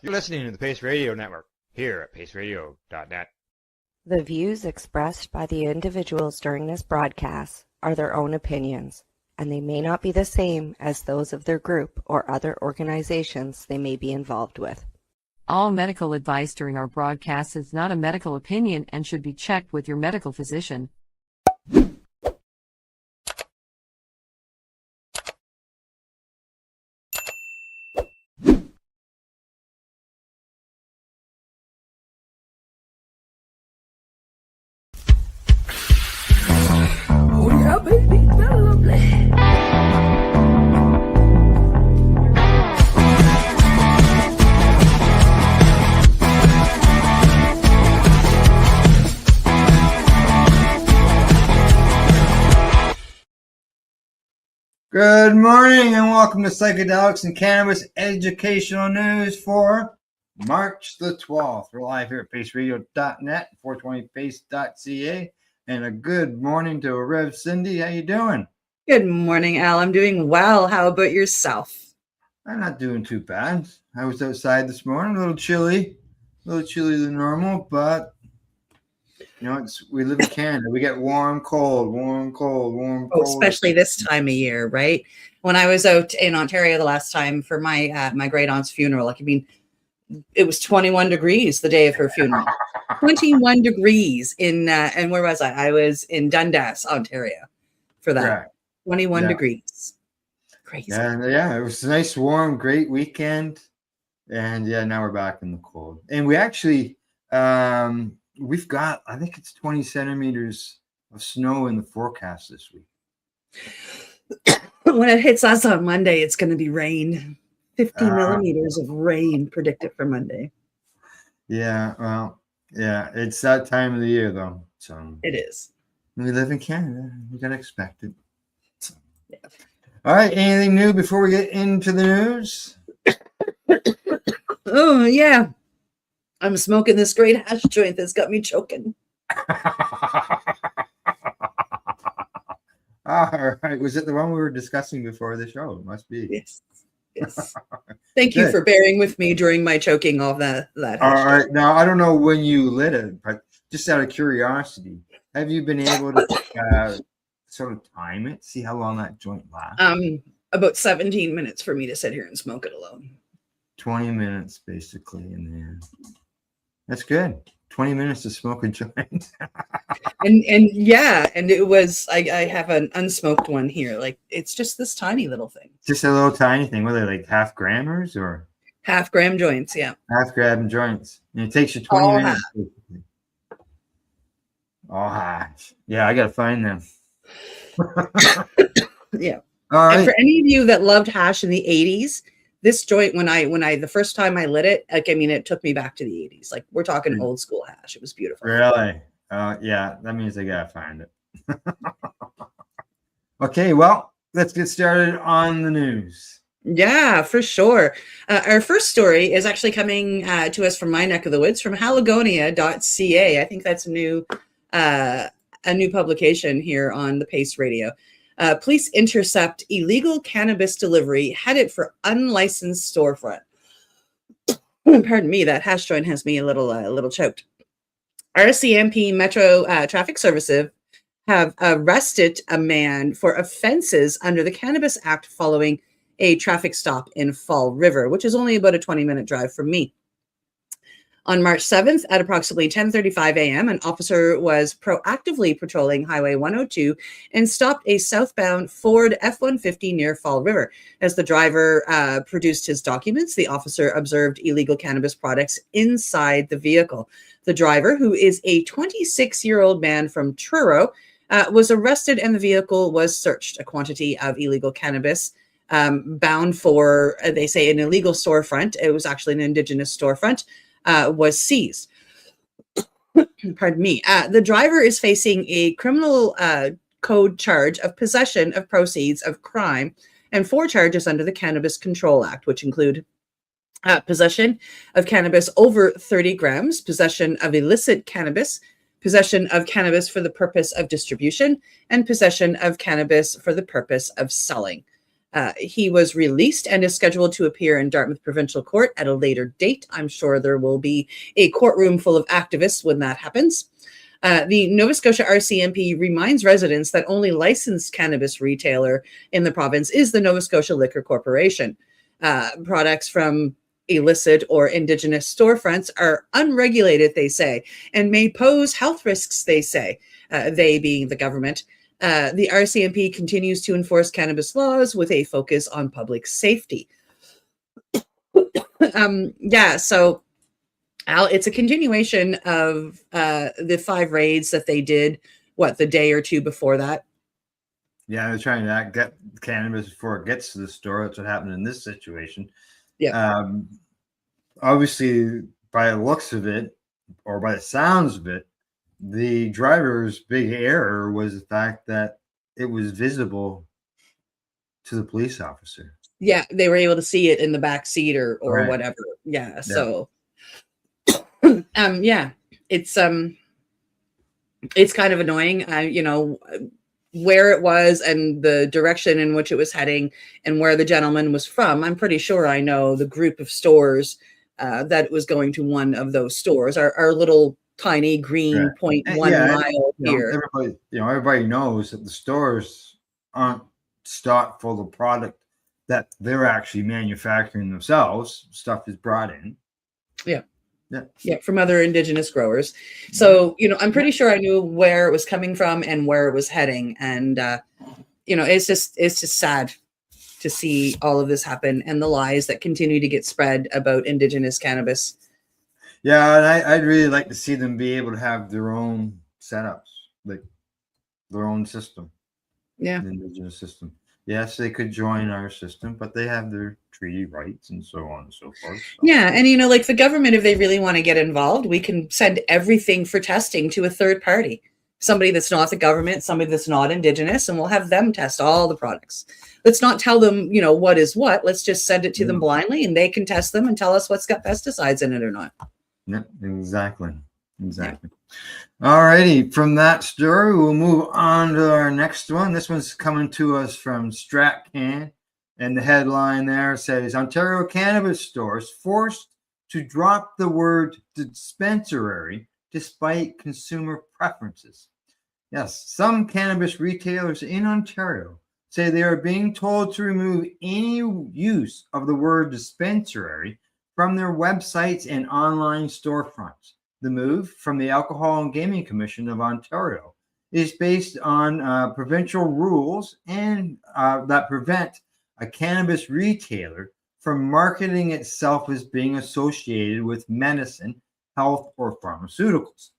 You're listening to the Pace Radio Network here at paceradio.net. The views expressed by the individuals during this broadcast are their own opinions, and they may not be the same as those of their group or other organizations they may be involved with. All medical advice during our broadcast is not a medical opinion and should be checked with your medical physician. Oh yeah, baby, that's lovely. Good morning and welcome to Psychedelics and Cannabis Educational News for March the 12th. We're live here at paceradio.net, 420pace.ca, and a good morning to Rev Cindy. How you doing? Good morning, Al. I'm doing well. How about yourself? I'm not doing too bad. I was outside this morning, a little chilly than normal, but you know, we live in Canada. We get warm, cold. Oh, especially this time of year, right? When I was out in Ontario the last time for my my great aunt's funeral, it was 21 degrees the day of her funeral. 21 degrees in and where was I? I was in Dundas, Ontario, for that. Right. 21 degrees. Crazy. And yeah, it was a nice, warm, great weekend. And yeah, now we're back in the cold. And we actually we've got, I think it's 20 centimeters of snow in the forecast this week. When it hits us on Monday, it's going to be rain. 50 millimeters of rain predicted for Monday. Yeah, well, yeah, it's that time of the year, though. So it is. We live in Canada. We got to expect it. So. Yeah. All right, anything new before we get into the news? Oh, yeah. I'm smoking this great hash joint that's got me choking. All right. Was it the one we were discussing before the show? It must be. Yes. Yes. Thank you for bearing with me during my choking of that. All right. Now, I don't know when you lit it, but just out of curiosity, have you been able to sort of time it? See how long that joint lasts? About 17 minutes for me to sit here and smoke it alone. 20 minutes, basically, in there. That's good. 20 minutes to smoke a joint. and it was, I have an unsmoked one here. Like, it's just this tiny little thing. Just a little tiny thing. What are they, like half grammers or? Half gram joints, yeah. Half gram joints. And it takes you 20 minutes. Basically. Oh, hash. Yeah, I got to find them. Yeah. All right. And for any of you that loved hash in the 80s, this joint, when I the first time I lit it, like, I mean, it took me back to the 80s. Like, we're talking old school hash. It was beautiful. Really? Yeah, that means I gotta find it. Okay, well, let's get started on the news. Yeah, for sure. Our first story is actually coming to us from my neck of the woods, from halagonia.ca. I think that's a new publication here on the Pace Radio. Police intercept illegal cannabis delivery headed for unlicensed storefront. Pardon me, that hash joint has me a little choked. RCMP Metro Traffic Services have arrested a man for offenses under the Cannabis Act following a traffic stop in Fall River, which is only about a 20-minute drive from me. On March 7th at approximately 10:35 a.m., an officer was proactively patrolling Highway 102 and stopped a southbound Ford F-150 near Fall River. As the driver produced his documents, the officer observed illegal cannabis products inside the vehicle. The driver, who is a 26-year-old man from Truro, was arrested and the vehicle was searched. A quantity of illegal cannabis bound for, they say, an illegal storefront. It was actually an Indigenous storefront. Was seized. Pardon me. The driver is facing a criminal code charge of possession of proceeds of crime and 4 charges under the Cannabis Control Act, which include possession of cannabis over 30 grams, possession of illicit cannabis, possession of cannabis for the purpose of distribution, and possession of cannabis for the purpose of selling. He was released and is scheduled to appear in Dartmouth Provincial Court at a later date. I'm sure there will be a courtroom full of activists when that happens. The Nova Scotia RCMP reminds residents that only licensed cannabis retailer in the province is the Nova Scotia Liquor Corporation. Products from illicit or Indigenous storefronts are unregulated, they say, and may pose health risks, they say, they being the government. The RCMP continues to enforce cannabis laws with a focus on public safety. So Al, it's a continuation of the 5 raids that they did, the day or two before that? Yeah, they're trying to get cannabis before it gets to the store. That's what happened in this situation. Yeah. Obviously, by the looks of it, or by the sounds of it, the driver's big error was the fact that it was visible to the police officer. Yeah, they were able to see it in the back seat or Right. whatever. Yeah, Yeah. so it's kind of annoying, where it was and the direction in which it was heading and where the gentleman was from. I'm pretty sure I know the group of stores that was going to one of those stores, our little tiny green 0.1 mile here. Everybody knows that the stores aren't stocked full of product that they're actually manufacturing themselves. Stuff is brought in. Yeah, from other Indigenous growers. So, I'm pretty sure I knew where it was coming from and where it was heading. And, it's just sad to see all of this happen and the lies that continue to get spread about Indigenous cannabis. Yeah, and I'd really like to see them be able to have their own setups, like their own system. Yeah. The Indigenous system. Yes, they could join our system, but they have their treaty rights and so on and so forth. So. Yeah, and the government, if they really want to get involved, we can send everything for testing to a third party, somebody that's not the government, somebody that's not Indigenous, and we'll have them test all the products. Let's not tell them, what is what. Let's just send it to them blindly, and they can test them and tell us what's got pesticides in it or not. Yeah, exactly. Yeah. All righty. From that story, we'll move on to our next one. This one's coming to us from StratCan, and the headline there says, Ontario cannabis stores forced to drop the word dispensary despite consumer preferences. Yes, some cannabis retailers in Ontario say they are being told to remove any use of the word dispensary from their websites and online storefronts. The move from the Alcohol and Gaming Commission of Ontario is based on provincial rules and that prevent a cannabis retailer from marketing itself as being associated with medicine, health, or pharmaceuticals.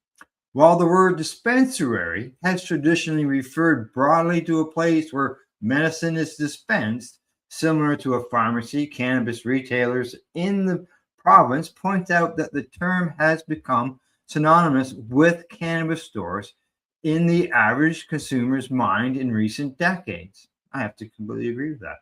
While the word dispensary has traditionally referred broadly to a place where medicine is dispensed, similar to a pharmacy, cannabis retailers in the province point out that the term has become synonymous with cannabis stores in the average consumer's mind in recent decades. I have to completely agree with that,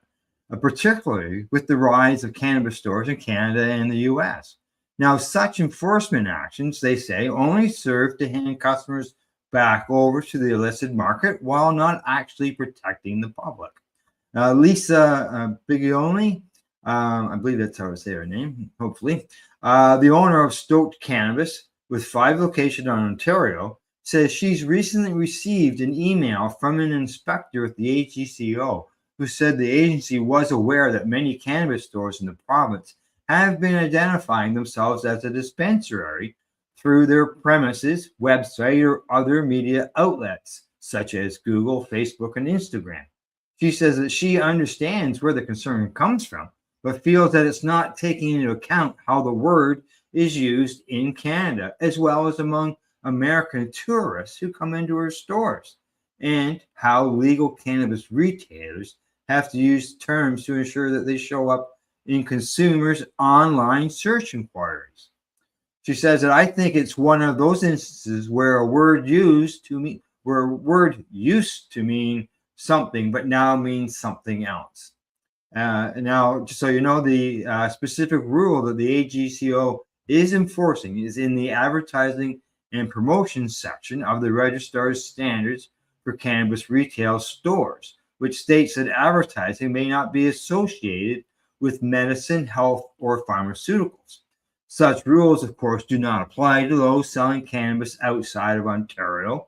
particularly with the rise of cannabis stores in Canada and the U.S. Now, such enforcement actions, they say, only serve to hand customers back over to the illicit market while not actually protecting the public. Lisa Bigioni, I believe that's how I say her name, hopefully, the owner of Stoked Cannabis with 5 locations in Ontario, says she's recently received an email from an inspector at the AGCO who said the agency was aware that many cannabis stores in the province have been identifying themselves as a dispensary through their premises, website, or other media outlets, such as Google, Facebook, and Instagram. She says that she understands where the concern comes from, but feels that it's not taking into account how the word is used in Canada, as well as among American tourists who come into her stores, and how legal cannabis retailers have to use terms to ensure that they show up in consumers' online search inquiries. She says that I think it's one of those instances where a word used to mean something, but now means something else. Now, just so you know, the specific rule that the AGCO is enforcing is in the advertising and promotion section of the Registrar's Standards for Cannabis Retail Stores, which states that advertising may not be associated with medicine, health, or pharmaceuticals. Such rules, of course, do not apply to those selling cannabis outside of Ontario.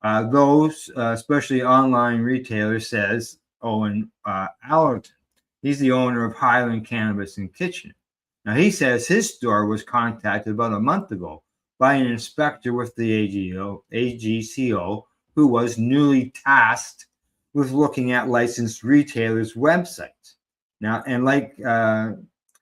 Those, especially online retailers, says Owen Allerton. He's the owner of Highland Cannabis in Kitchener. Now, he says his store was contacted about a month ago by an inspector with the AGCO, who was newly tasked with looking at licensed retailers' websites. Now, and like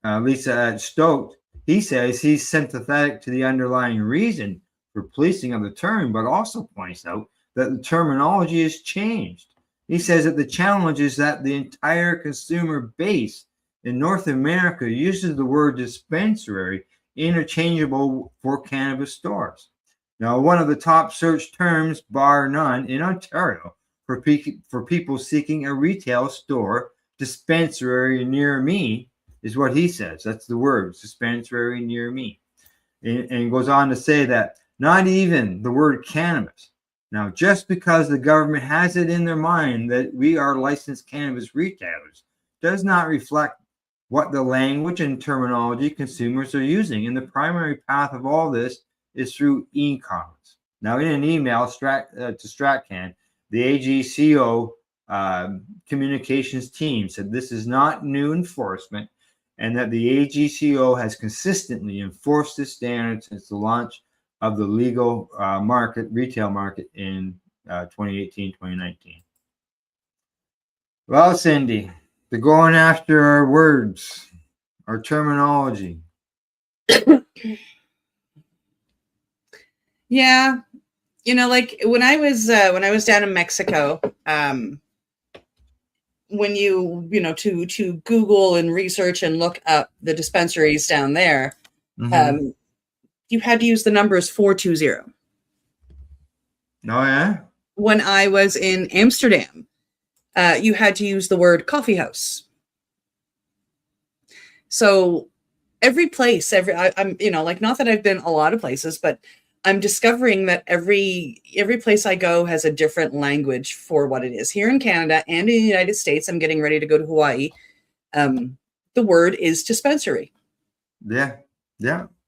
Lisa Stokes, he says he's sympathetic to the underlying reason for policing of the term, but also points out that the terminology has changed. He says that the challenge is that the entire consumer base in North America uses the word dispensary interchangeable for cannabis stores. Now, one of the top search terms, bar none, in Ontario for people seeking a retail store dispensary near me is what he says. That's the word, dispensary near me. And he goes on to say that not even the word cannabis. Now, just because the government has it in their mind that we are licensed cannabis retailers does not reflect what the language and terminology consumers are using. And the primary path of all this is through e-commerce. Now, in an email to StratCan, the AGCO communications team said this is not new enforcement, and that the AGCO has consistently enforced this standard since the launch of the legal retail market in 2018, 2019. Well, Cindy, they're going after our words, our terminology. Yeah. Like when I was down in Mexico, when to Google and research and look up the dispensaries down there, you had to use the numbers 420. Oh, yeah? When I was in Amsterdam, you had to use the word coffee house. So every place, I'm not that I've been a lot of places, but I'm discovering that every place I go has a different language for what it is. Here in Canada and in the United States, I'm getting ready to go to Hawaii. The word is dispensary. Yeah.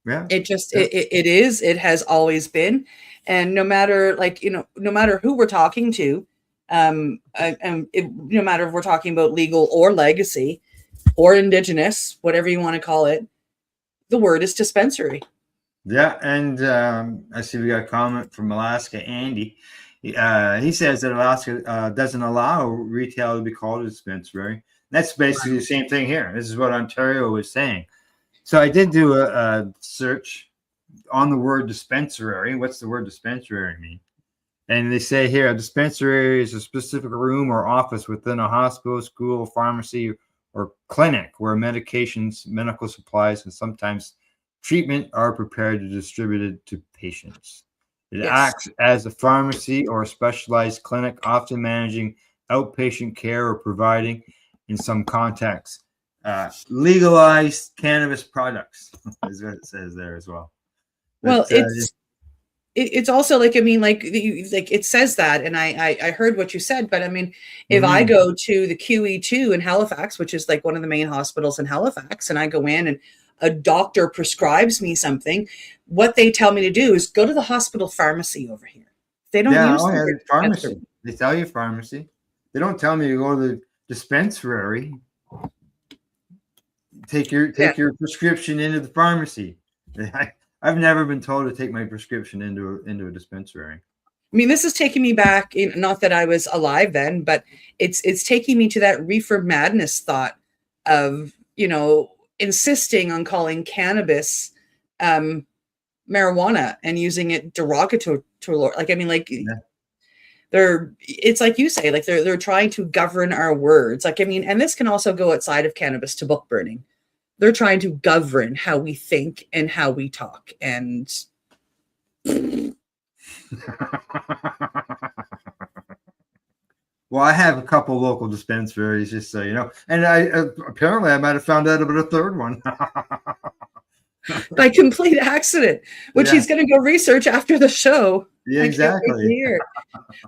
It has always been. And no matter no matter who we're talking to, no matter if we're talking about legal or legacy or indigenous, whatever you want to call it, the word is dispensary. Yeah, and I see we got a comment from Alaska, Andy. He says that Alaska doesn't allow retail to be called a dispensary. That's basically the same thing here. This is what Ontario is saying. So I did do a search on the word dispensary. What's the word dispensary mean? And they say here, a dispensary is a specific room or office within a hospital, school, pharmacy, or clinic where medications, medical supplies, and sometimes treatment are prepared and distributed to patients. It acts as a pharmacy or a specialized clinic, often managing outpatient care or providing, in some contexts, legalized cannabis products, is what it says there as well. Well, it's also it says that, and I heard what you said, but I mean, if I go to the QE2 in Halifax, which is like one of the main hospitals in Halifax, and I go in and a doctor prescribes me something, what they tell me to do is go to the hospital pharmacy over here. They don't use the pharmacy. They tell you pharmacy. They don't tell me to go to the dispensary. Take your prescription into the pharmacy. I've never been told to take my prescription into a dispensary. I mean, this is taking me back, not that I was alive then, but it's taking me to that reefer madness thought of, insisting on calling cannabis marijuana and using it derogatory. It's like you say, like they're trying to govern our words. And this can also go outside of cannabis to book burning. They're trying to govern how we think and how we talk. And well, I have a couple local dispensaries, just so you know, and I might have found out about a third one by complete accident, which he's going to go research after the show. Yeah, I can't wait to exactly. hear.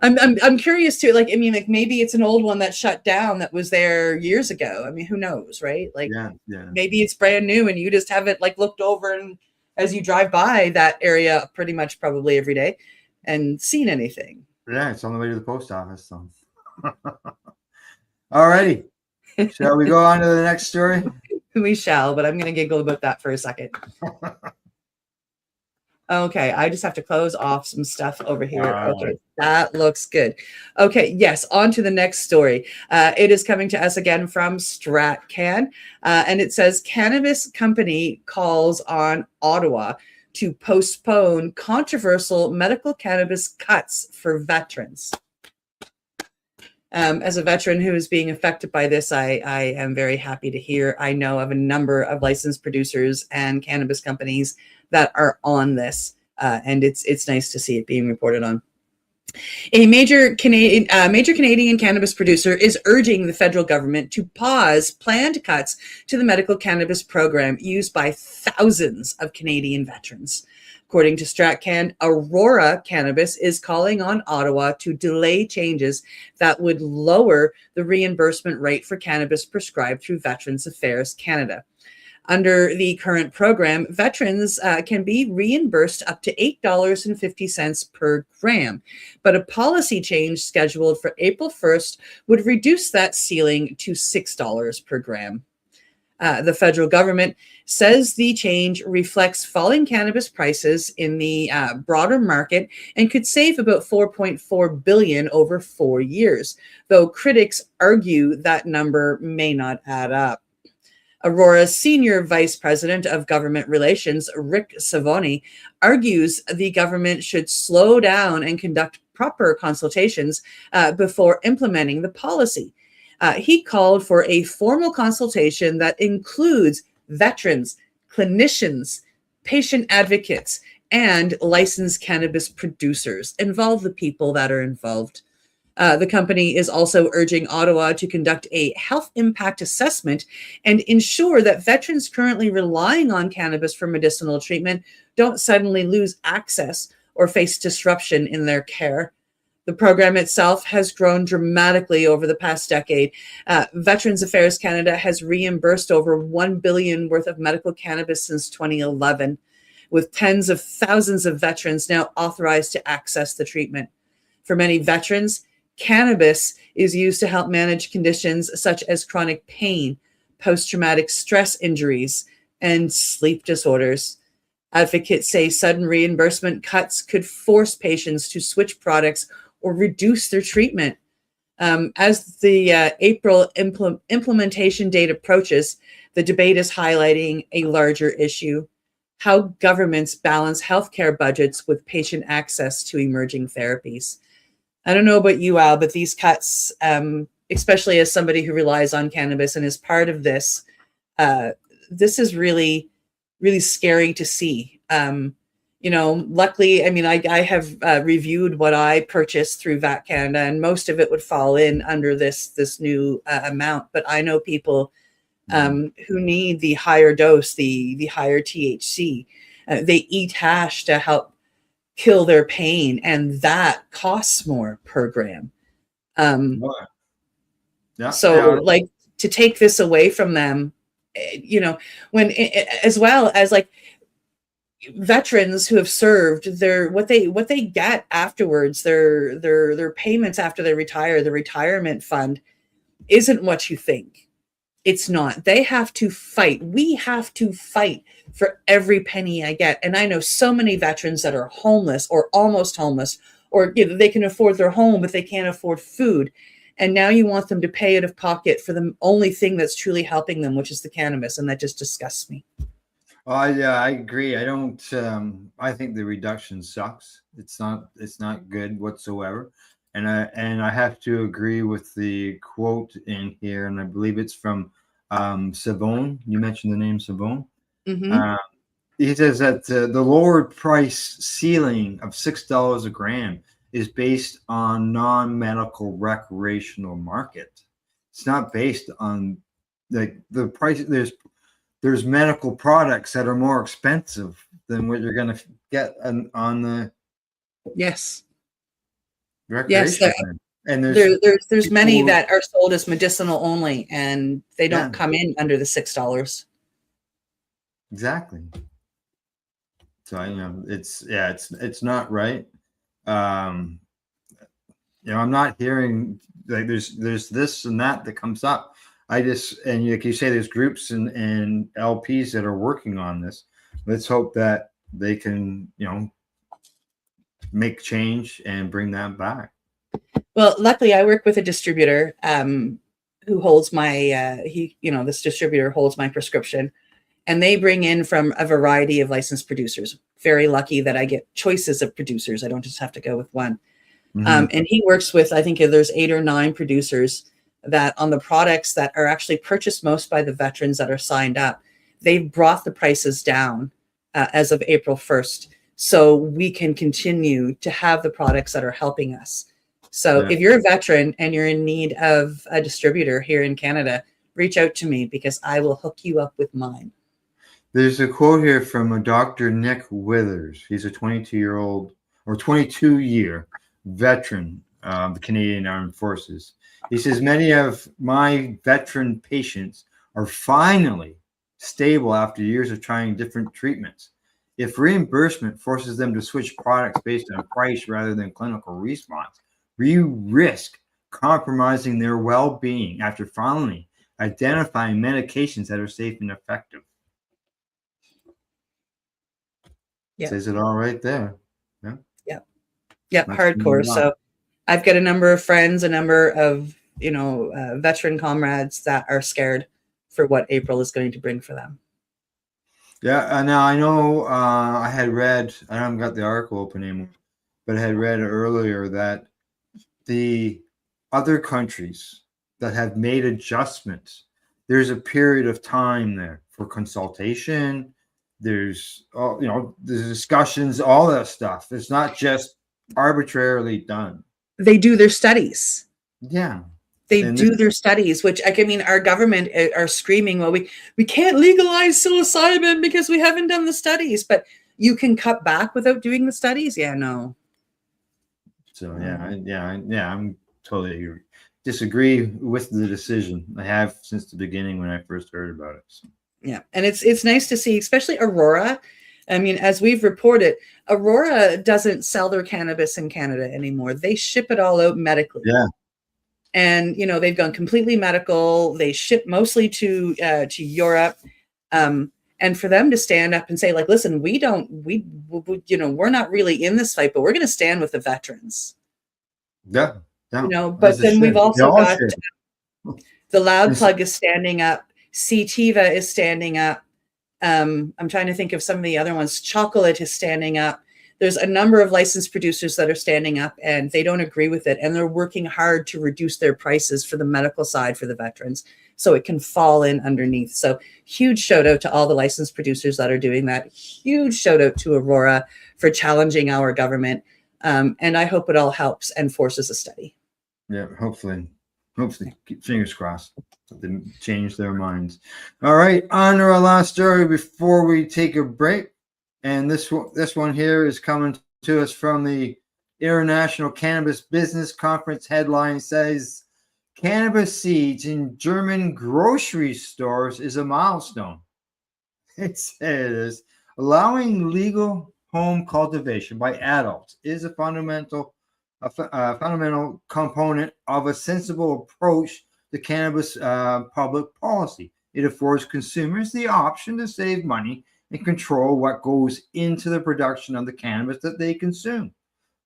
I'm curious too. Like, I mean, like maybe it's an old one that shut down that was there years ago. I mean, who knows, right? Like Yeah, yeah. maybe it's brand new and you just haven't like looked over and as you drive by that area pretty much probably every day and seen anything. Yeah, it's on the way to the post office. So. All righty. Shall we go on to the next story? We shall, but I'm going to giggle about that for a second. Okay, I just have to close off some stuff over here. Okay, that looks good. Okay, yes, on to the next story. It is coming to us again from StratCan, and it says cannabis company calls on Ottawa to postpone controversial medical cannabis cuts for veterans. As a veteran who is being affected by this, I am very happy to hear. I know of a number of licensed producers and cannabis companies that are on this, and it's nice to see it being reported on. A major Canadian cannabis producer is urging the federal government to pause planned cuts to the medical cannabis program used by thousands of Canadian veterans. According to StratCan, Aurora Cannabis is calling on Ottawa to delay changes that would lower the reimbursement rate for cannabis prescribed through Veterans Affairs Canada. Under the current program, veterans can be reimbursed up to $8.50 per gram, but a policy change scheduled for April 1st would reduce that ceiling to $6 per gram. The federal government says the change reflects falling cannabis prices in the broader market and could save about $4.4 billion over 4 years, though critics argue that number may not add up. Aurora's Senior Vice President of Government Relations, Rick Savoni, argues the government should slow down and conduct proper consultations before implementing the policy. He called for a formal consultation that includes veterans, clinicians, patient advocates, and licensed cannabis producers. Involve the people that are involved. The company is also urging Ottawa to conduct a health impact assessment and ensure that veterans currently relying on cannabis for medicinal treatment don't suddenly lose access or face disruption in their care. The program itself has grown dramatically over the past decade. Veterans Affairs Canada has reimbursed over $1 billion worth of medical cannabis since 2011, with tens of thousands of veterans now authorized to access the treatment. For many veterans, cannabis is used to help manage conditions such as chronic pain, post-traumatic stress injuries, and sleep disorders. Advocates say sudden reimbursement cuts could force patients to switch products or reduce their treatment. As the April implementation date approaches, the debate is highlighting a larger issue: how governments balance healthcare budgets with patient access to emerging therapies. I don't know about you, Al, but these cuts, especially as somebody who relies on cannabis and is part of this, this is really, really scary to see. Luckily, I mean, I have reviewed what I purchased through VAT Canada, and most of it would fall in under this new amount. But I know people who need the higher dose, the higher THC. They eat hash to help kill their pain, and that costs more per gram. Like to take this away from them, when as well as like veterans who have served, what they get afterwards, their payments after they retire, the retirement fund isn't what you think. It's not. They have to fight. We have to fight for every penny I get. And I know so many veterans that are homeless or almost homeless, or they can afford their home, but they can't afford food. And now you want them to pay out of pocket for the only thing that's truly helping them, which is the cannabis. And that just disgusts me. Well, yeah, I agree. I don't. I think the reduction sucks. It's not good whatsoever. And I have to agree with the quote in here, and I believe it's from Savone. You mentioned the name Savone. Mm-hmm. He says that the lowered price ceiling of $6 a gram is based on non-medical recreational market. It's not based on the price. There's medical products that are more expensive than what you're going to get on the Yes. Yes. Recreational. And there's many people, that are sold as medicinal only, and they don't Yeah. come in under the $6. exactly. So it's not right. I'm not hearing like there's this and that comes up. And like you say, there's groups and LPs that are working on this. Let's hope that they can, make change and bring that back. Well, luckily, I work with a distributor who holds my this distributor holds my prescription, and they bring in from a variety of licensed producers. Very lucky that I get choices of producers. I don't just have to go with one. Mm-hmm. And he works with, I think there's 8 or 9 producers that on the products that are actually purchased most by the veterans that are signed up, they've brought the prices down as of April 1st. So we can continue to have the products that are helping us. So if you're a veteran and you're in need of a distributor here in Canada, reach out to me because I will hook you up with mine. There's a quote here from a Dr. Nick Withers. He's a 22-year veteran of the Canadian Armed Forces. He says, many of my veteran patients are finally stable after years of trying different treatments. If reimbursement forces them to switch products based on price rather than clinical response, we risk compromising their well-being after finally identifying medications that are safe and effective. Yeah. Says it all right there. Yep, hardcore. So I've got a number of friends, a number of, veteran comrades that are scared for what April is going to bring for them. Yeah, now I know I had read, I haven't got the article open anymore, but I had read earlier that the other countries that have made adjustments, there's a period of time there for consultation. There's, there's discussions, all that stuff. It's not just arbitrarily done. They do their studies. Yeah. They do their studies, which our government are screaming, well, we can't legalize psilocybin because we haven't done the studies, but you can cut back without doing the studies. Yeah, no. So I'm totally disagree with the decision. I have since the beginning when I first heard about it. So. Yeah, and it's nice to see, especially Aurora. I mean, as we've reported, Aurora doesn't sell their cannabis in Canada anymore. They ship it all out medically. Yeah. And, they've gone completely medical. They ship mostly to Europe. And for them to stand up and say, like, listen, we're not really in this fight, but we're going to stand with the veterans. Yeah. But then we've also got the Loud Plug is standing up. Sativa is standing up. I'm trying to think of some of the other ones. Chocolate is standing up. There's a number of licensed producers that are standing up and they don't agree with it. And they're working hard to reduce their prices for the medical side for the veterans so it can fall in underneath. So huge shout out to all the licensed producers that are doing that. Huge shout out to Aurora for challenging our government. And I hope it all helps and forces a study. Yeah, hopefully, fingers crossed that they change their minds. All right, on to our last story before we take a break. And this one here is coming to us from the International Cannabis Business Conference. Headline says, cannabis seeds in German grocery stores is a milestone. It says, allowing legal home cultivation by adults is a fundamental component of a sensible approach to cannabis public policy. It affords consumers the option to save money and control what goes into the production of the cannabis that they consume.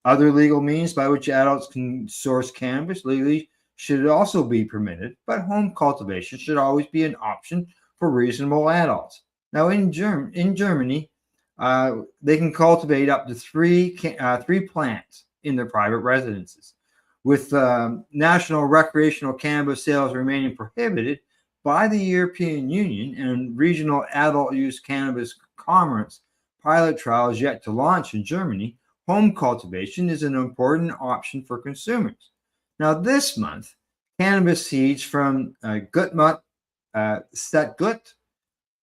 Other legal means by which adults can source cannabis legally should also be permitted, but home cultivation should always be an option for reasonable adults. Now, in Germany, they can cultivate up to three plants in their private residences. With national recreational cannabis sales remaining prohibited by the European Union and regional adult use cannabis commerce pilot trials yet to launch in Germany, home cultivation is an important option for consumers. Now, this month, cannabis seeds from Gutmut Stadtgut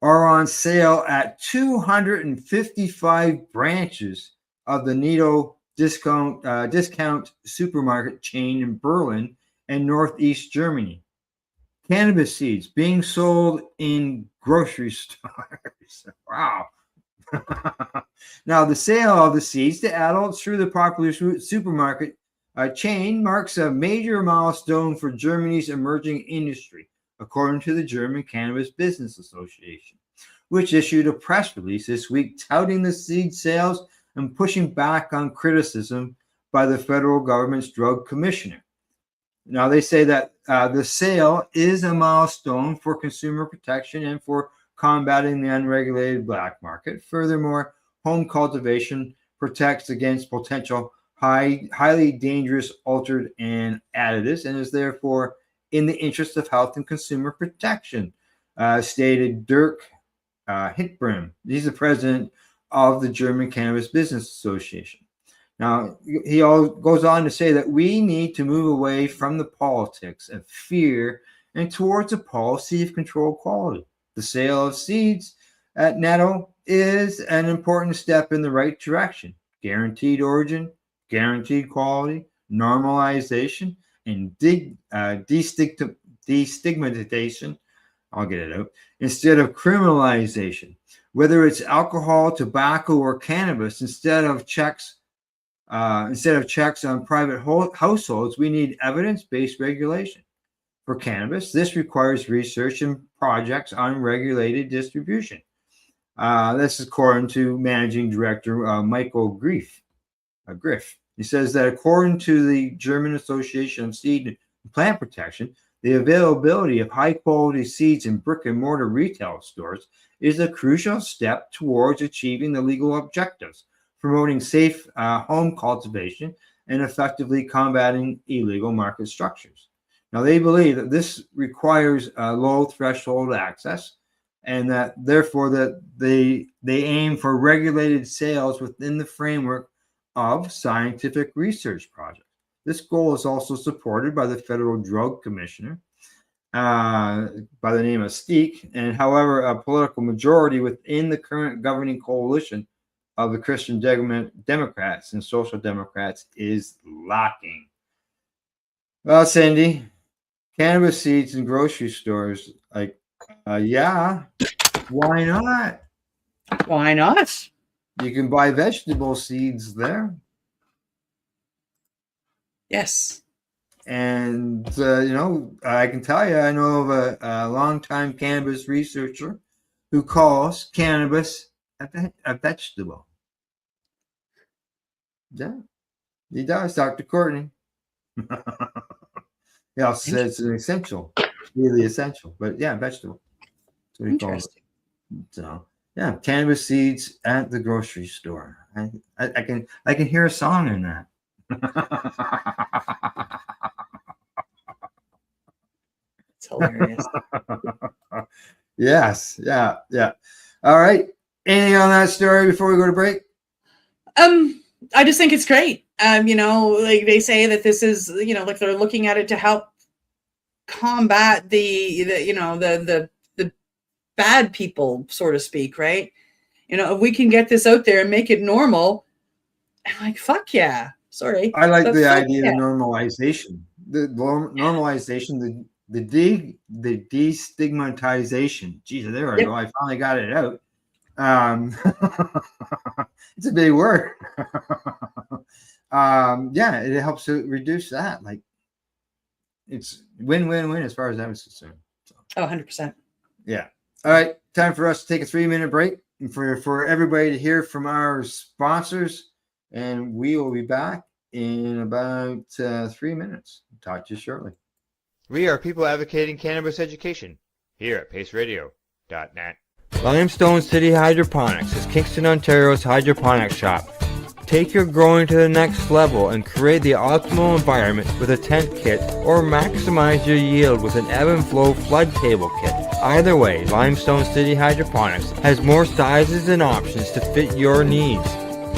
are on sale at 255 branches of the Nido discount supermarket chain in Berlin and Northeast Germany. Cannabis seeds being sold in grocery stores. Wow. Now, the sale of the seeds to adults through the popular supermarket chain marks a major milestone for Germany's emerging industry, according to the German Cannabis Business Association, which issued a press release this week touting the seed sales and pushing back on criticism by the federal government's drug commissioner. Now, they say that the sale is a milestone for consumer protection and for combating the unregulated black market. Furthermore, home cultivation protects against potential highly dangerous altered and additives and is therefore in the interest of health and consumer protection, stated Dirk Hickbrim. He's the president of the German Cannabis Business Association. Now, he goes on to say that we need to move away from the politics of fear and towards a policy of controlled quality. The sale of seeds at Netto is an important step in the right direction. Guaranteed origin, guaranteed quality, normalization, and destigmatization, I'll get it out, instead of criminalization. Whether it's alcohol, tobacco, or cannabis, instead of checks on private households, we need evidence-based regulation. For cannabis, this requires research and projects on regulated distribution. This is according to Managing Director Michael Griff. He says that according to the German Association of Seed and Plant Protection, the availability of high-quality seeds in brick-and-mortar retail stores is a crucial step towards achieving the legal objectives, promoting safe home cultivation, and effectively combating illegal market structures. Now, they believe that this requires low threshold access, and that therefore that they aim for regulated sales within the framework of scientific research projects. This goal is also supported by the Federal Drug Commissioner by the name of Steek, and however, a political majority within the current governing coalition of the Christian Democrats and Social Democrats is lacking. Well, Cindy, cannabis seeds in grocery stores, yeah, why not? Why not? You can buy vegetable seeds there. Yes. And, I can tell you, I know of a longtime cannabis researcher who calls cannabis a vegetable. Yeah, he does, Dr. Courtney. He also says it's an essential, really essential, but yeah, vegetable. That's what he calls it. So, yeah, cannabis seeds at the grocery store. I can hear a song in that. It's hilarious. Yes, yeah. All right. Anything on that story before we go to break? I just think it's great. Like they say that this is, like they're looking at it to help combat the bad people, so to speak, right? If we can get this out there and make it normal, I'm like, fuck yeah. Sorry. I like the idea of normalization. The normalization, the destigmatization. Jeez, there we go. I finally got it out. It's a big word. It helps to reduce that. Like, it's win-win-win as far as I was concerned. So. Oh, 100%. Yeah. All right. Time for us to take a 3-minute break and for everybody to hear from our sponsors. And we will be back in about 3 minutes. Talk to you shortly. We are people advocating cannabis education here at paceradio.net. Limestone City Hydroponics is Kingston, Ontario's hydroponics shop. Take your growing to the next level and create the optimal environment with a tent kit, or maximize your yield with an ebb and flow flood table kit. Either way, Limestone City Hydroponics has more sizes and options to fit your needs.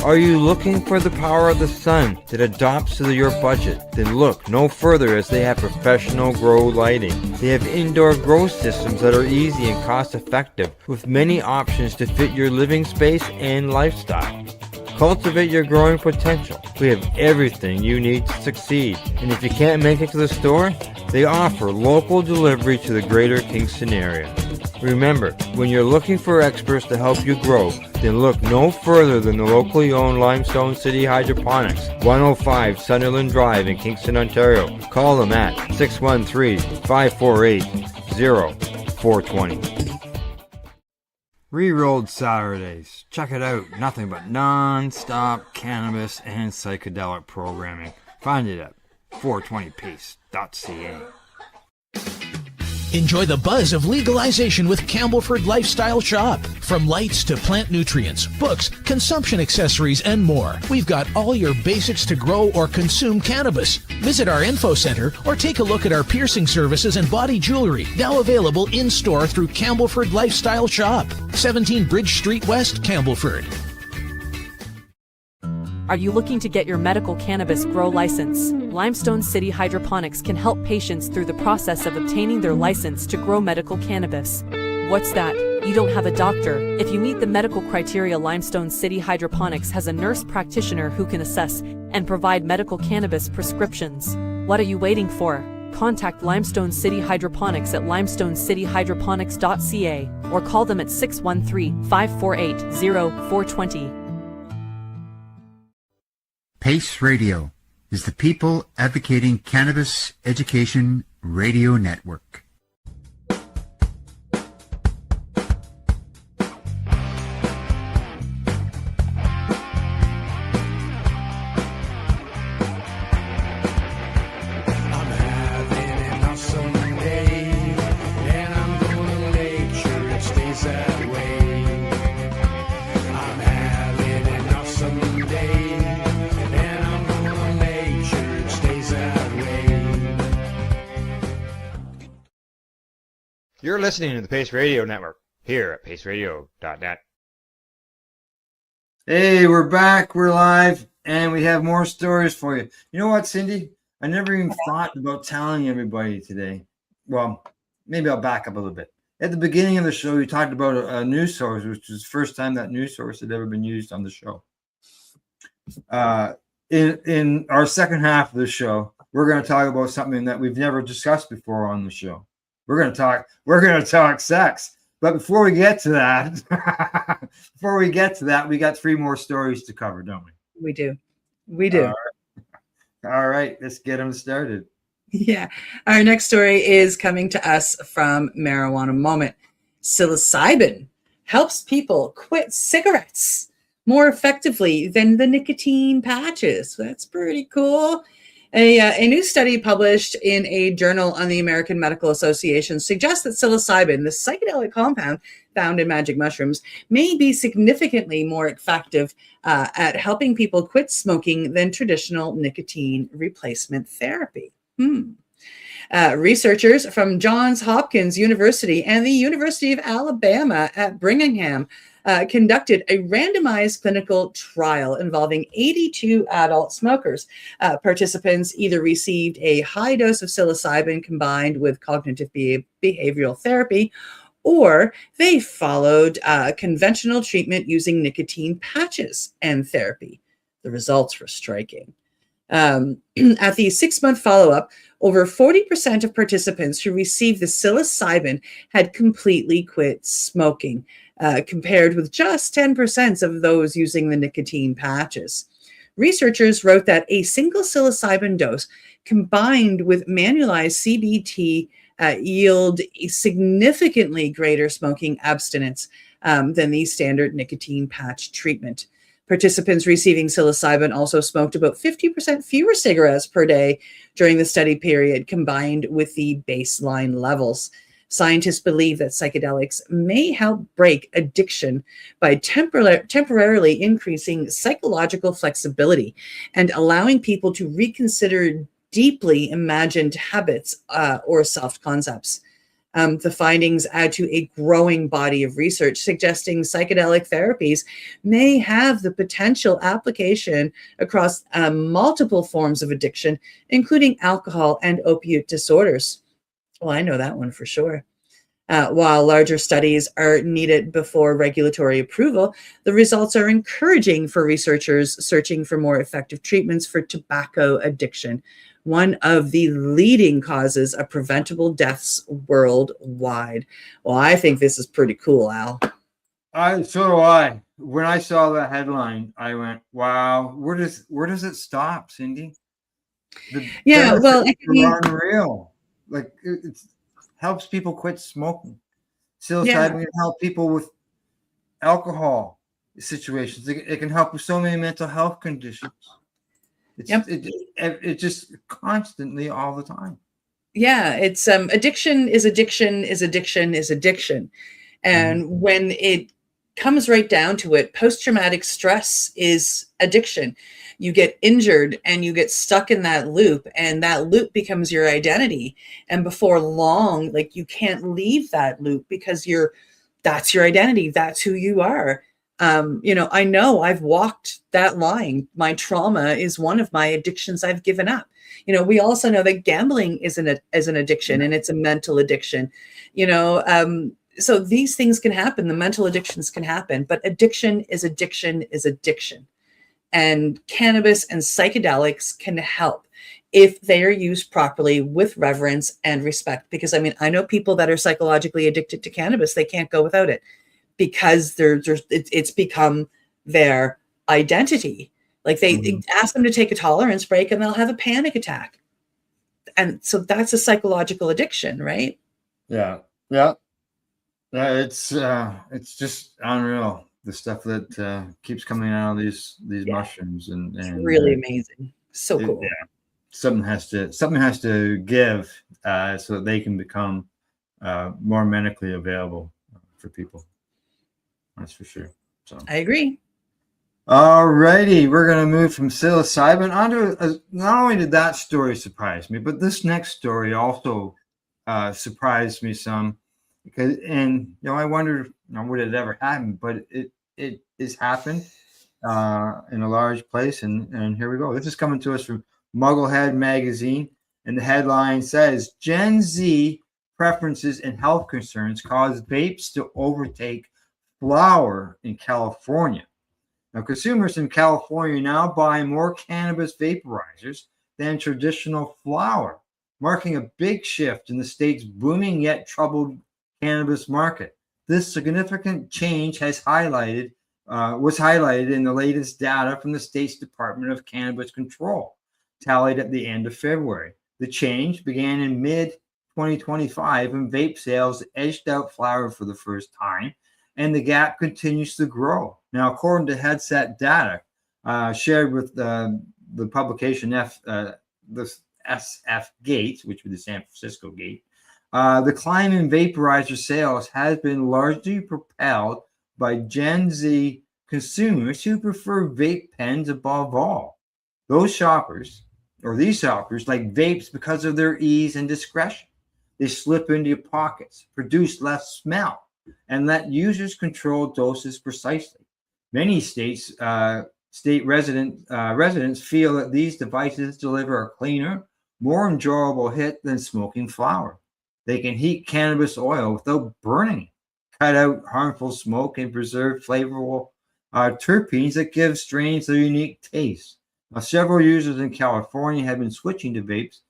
Are you looking for the power of the sun that adapts to your budget? Then look no further, as they have professional grow lighting. They have indoor grow systems that are easy and cost effective, with many options to fit your living space and lifestyle. Cultivate your growing potential. We have everything you need to succeed. And if you can't make it to the store, they offer local delivery to the greater Kingston area. Remember, when you're looking for experts to help you grow, then look no further than the locally owned Limestone City Hydroponics, 105 Sunderland Drive in Kingston, Ontario. Call them at 613-548-0420. Rerolled Saturdays. Check it out. Nothing but non-stop cannabis and psychedelic programming. Find it at 420pace.ca. Enjoy the buzz of legalization with Campbellford Lifestyle Shop. From lights to plant nutrients, books, consumption accessories, and more. We've got all your basics to grow or consume cannabis. Visit our info center or take a look at our piercing services and body jewelry, now available in-store through Campbellford Lifestyle Shop, 17 Bridge Street West, Campbellford. Are you looking to get your medical cannabis grow license? Limestone City Hydroponics can help patients through the process of obtaining their license to grow medical cannabis. What's that? You don't have a doctor. If you meet the medical criteria, Limestone City Hydroponics has a nurse practitioner who can assess and provide medical cannabis prescriptions. What are you waiting for? Contact Limestone City Hydroponics at limestonecityhydroponics.ca or call them at 613-548-0420. PACE Radio is the People Advocating Cannabis Education Radio Network. You're listening to the Pace Radio Network here at paceradio.net. Hey, we're back. We're live, and we have more stories for you. You know what, Cindy? I never even thought about telling everybody today. Well, maybe I'll back up a little bit. At the beginning of the show, we talked about a news source, which was the first time that news source had ever been used on the show. In our second half of the show, we're going to talk about something that we've never discussed before on the show. We're going to talk sex. But before we get to that, we got three more stories to cover, don't we? We do. We do. All right, let's get them started. Yeah. Our next story is coming to us from Marijuana Moment. Psilocybin helps people quit cigarettes more effectively than the nicotine patches. That's pretty cool. A new study published in a journal on the American Medical Association suggests that psilocybin, the psychedelic compound found in magic mushrooms, may be significantly more effective at helping people quit smoking than traditional nicotine replacement therapy. Researchers from Johns Hopkins University and the University of Alabama at Birmingham conducted a randomized clinical trial involving 82 adult smokers. Participants either received a high dose of psilocybin combined with cognitive behavioral therapy, or they followed conventional treatment using nicotine patches and therapy. The results were striking. At the 6-month follow-up, over 40% of participants who received the psilocybin had completely quit smoking, compared with just 10% of those using the nicotine patches. Researchers wrote that a single psilocybin dose combined with manualized CBT yield a significantly greater smoking abstinence than the standard nicotine patch treatment. Participants receiving psilocybin also smoked about 50% fewer cigarettes per day during the study period, combined with the baseline levels. Scientists believe that psychedelics may help break addiction by temporarily increasing psychological flexibility and allowing people to reconsider deeply imagined habits or self-concepts. The findings add to a growing body of research suggesting psychedelic therapies may have the potential application across multiple forms of addiction, including alcohol and opiate disorders. Well, I know that one for sure. While larger studies are needed before regulatory approval, the results are encouraging for researchers searching for more effective treatments for tobacco addiction, one of the leading causes of preventable deaths worldwide. Well, I think this is pretty cool, Al. So do I. When I saw that headline, I went, "Wow, where does it stop, Cindy?" Yeah, well, I mean, are unreal. Like it helps people quit smoking. yeah. Psilocybin can help people with alcohol situations. It can help with so many mental health conditions. Yep. It just constantly all the time. Yeah, it's addiction is addiction is addiction is addiction. And when it comes right down to it, post-traumatic stress is addiction. You get injured and you get stuck in that loop, and that loop becomes your identity. And before long, like, you can't leave that loop because that's your identity. That's who you are. I know I've walked that line. My trauma is one of my addictions I've given up. We also know that gambling is an addiction, and it's a mental addiction. So these things can happen. The mental addictions can happen, but addiction is addiction is addiction. And cannabis and psychedelics can help if they are used properly with reverence and respect. Because I know people that are psychologically addicted to cannabis. They can't go without it because it's become their identity. Like they ask them to take a tolerance break and they'll have a panic attack. And so that's a psychological addiction, right? Yeah. It's just unreal, the stuff that keeps coming out of these mushrooms, and it's really amazing. So cool. Yeah. Something has to give so that they can become more medically available for people. That's for sure. So I agree. All righty, we're going to move from psilocybin onto. Not only did that story surprise me, but this next story also surprised me some. Because, I wonder, would it ever happen? But it has happened in a large place, and here we go. This is coming to us from Mugglehead magazine, and the headline says, "Gen Z preferences and health concerns cause vapes to overtake flower in California." Now, consumers in California now buy more cannabis vaporizers than traditional flower, marking a big shift in the state's booming yet troubled cannabis market. This significant change was highlighted in the latest data from the state's Department of Cannabis Control, tallied at the end of February. The change began in mid-2025 when vape sales edged out flower for the first time, and the gap continues to grow. Now, according to Headset data shared with the publication the SF Gate, which was the San Francisco Gate, the climb in vaporizer sales has been largely propelled by Gen Z consumers who prefer vape pens above all. These shoppers like vapes because of their ease and discretion. They slip into your pockets, produce less smell, and let users control doses precisely. Many state residents feel that these devices deliver a cleaner, more enjoyable hit than smoking flower. They can heat cannabis oil without burning it, cut out harmful smoke, and preserve flavorful terpenes that give strains their unique taste. Now, several users in California have been switching to vapes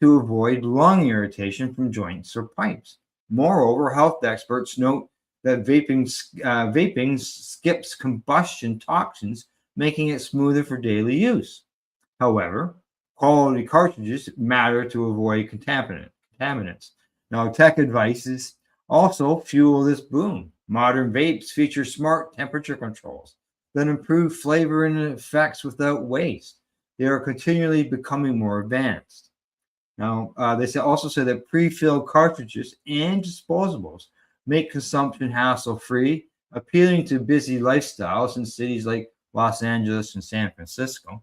to avoid lung irritation from joints or pipes. Moreover, health experts note that vaping skips combustion toxins, making it smoother for daily use. However, quality cartridges matter to avoid contaminants. Now, tech devices also fuel this boom. Modern vapes feature smart temperature controls that improve flavor and effects without waste. They are continually becoming more advanced. Now, they also say that pre-filled cartridges and disposables make consumption hassle-free, appealing to busy lifestyles in cities like Los Angeles and San Francisco.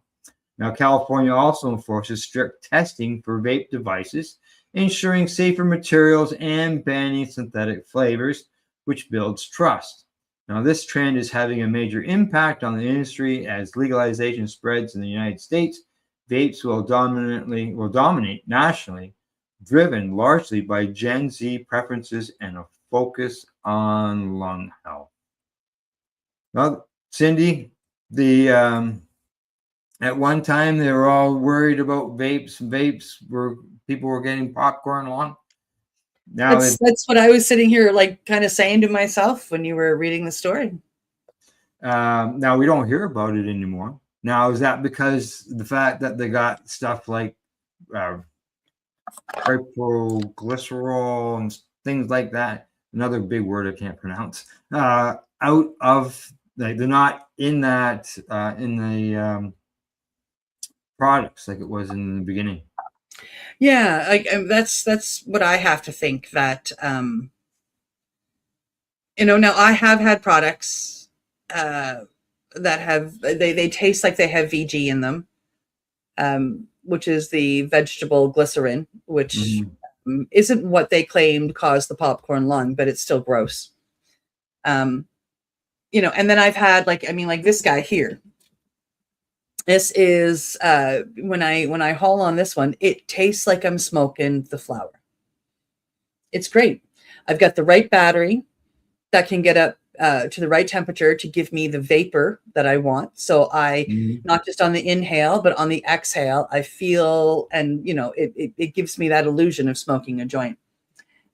Now, California also enforces strict testing for vape devices, ensuring safer materials and banning synthetic flavors, which builds trust. Now, this trend is having a major impact on the industry as legalization spreads in the United States. Vapes will dominate nationally, driven largely by Gen Z preferences and focus on lung health. Well, Cindy, the at one time they were all worried about vapes. People were getting popcorn lung. Now that's what I was sitting here like kind of saying to myself when you were reading the story. Now we don't hear about it anymore. Now, is that because the fact that they got stuff like hypoglycerol and things like that, another big word I can't pronounce, out of, like, they're not in that in the products like it was in the beginning? Yeah, like that's what I have to think, that now I have had products that have they taste like they have VG in them, which is the vegetable glycerin, which isn't what they claimed caused the popcorn lung, but it's still gross. And then I've had like this guy here. This is when I haul on this one, it tastes like I'm smoking the flower. It's great. I've got the right battery that can get up to the right temperature to give me the vapor that I want. So I not just on the inhale, but on the exhale, I feel, and it gives me that illusion of smoking a joint.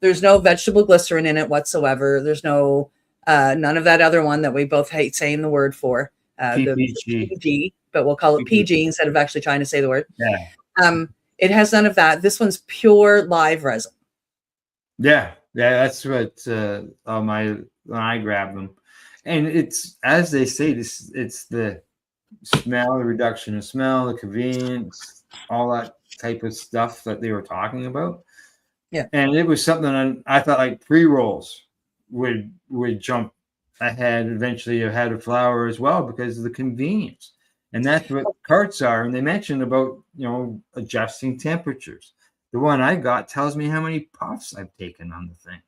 There's no vegetable glycerin in it whatsoever. There's no none of that other one that we both hate saying the word for. The PG, but we'll call it PG instead of actually trying to say the word. Yeah. It has none of that. This one's pure live resin. Yeah, that's what when I grab them, and it's, as they say, it's the smell, the reduction of smell, the convenience, all that type of stuff that they were talking about. Yeah, and it was something I thought like pre-rolls would jump ahead eventually ahead of flower as well, because of the convenience. And that's what carts are. And they mentioned about adjusting temperatures. The one I got tells me how many puffs I've taken on the thing.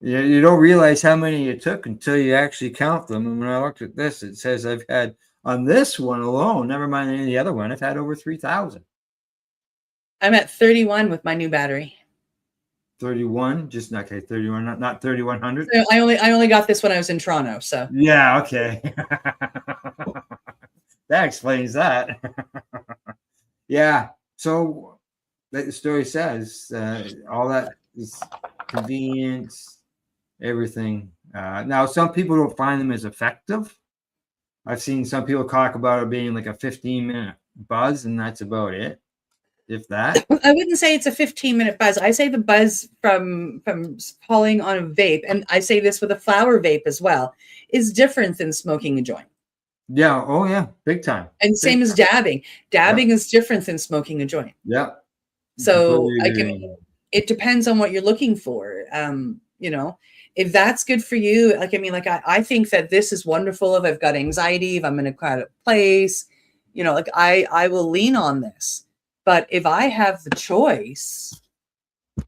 You don't realize how many you took until you actually count them. And when I looked at this, it says I've had, on this one alone, never mind any of the other one, I've had over 3,000. I'm at 31 with my new battery. 31, just okay. 31, not 3,100. So I only got this when I was in Toronto. So yeah, okay. That explains that. Yeah. So, like the story says, all that is convenience, everything. Now, some people don't find them as effective. I've seen some people talk about it being like a 15-minute buzz, and that's about it. If that. I wouldn't say it's a 15-minute buzz. I say the buzz from pulling on a vape, and I say this with a flower vape as well, is different than smoking a joint. Yeah. Oh yeah. Big time. And same as dabbing. Dabbing is different than smoking a joint. Yeah. So it depends on what you're looking for. If that's good for you, I think that this is wonderful. If I've got anxiety, if I'm in a crowded place, I will lean on this. But if I have the choice, I